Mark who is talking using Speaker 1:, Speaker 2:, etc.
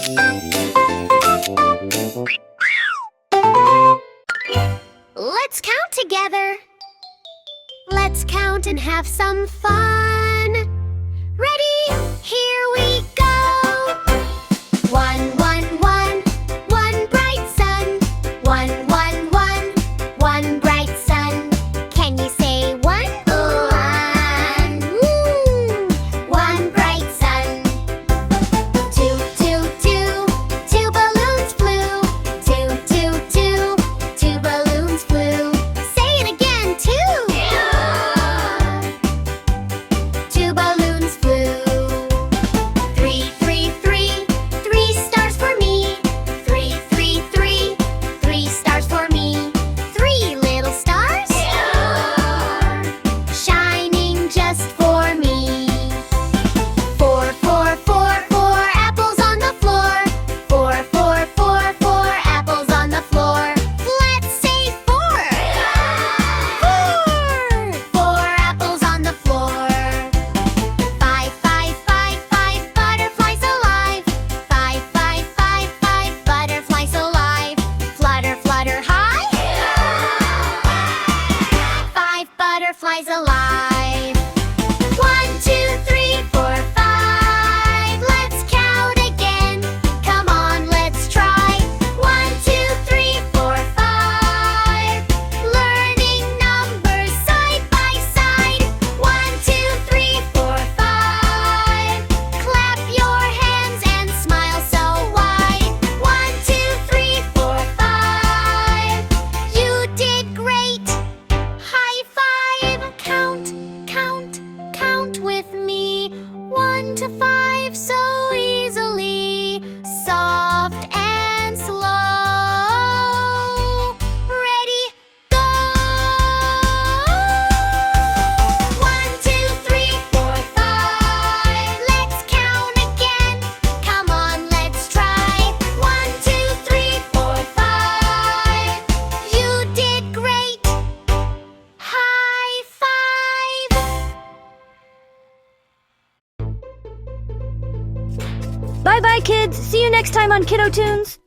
Speaker 1: Let's count together. Let's count and have some fun. Ready? Here we go. 1, 1, 1, 1 bright sun. 1, 1, 1, 1 bright sun. Can you say 1? 1. 1 bright sun. 2, 2, 2, 2 balloons flew. 2, 2, 2, 2 balloons flew. Say it again, 2. 2 balloons flew. 3, 3, 3, 3 stars for me. 3, 3, 3, 3 stars for me. 3 little stars shining just for me. 4, 4, 4, 4 apples on the floor. 4, 4, 4, 4 apples on the floor. Let's say 4. 4 apples on the floor. 5, 5, 5, 5 butterflies alive. 5, 5, 5, 5 butterflies alive. Flutter, flutter high. 5 butterflies alive. 1, 2, 3, 4, 5. Let's count again. Come on, let's try. 1, 2, 3, 4, 5. Learning numbers side by side. 1, 2, 3, 4, 5. Clap your hands and smile so wide. 1, 2, 3, 4, 5. You did great. High five. Count, count, count with me. 1 to 5 so easily. Soft and slow. Ready, go! 1, 2, 3, 4, 5. Let's count again. Come on, let's try. 1, 2, 3, 4, 5. You did great. High five.
Speaker 2: Bye-bye, kids. See you next time on Kiddo Tunes.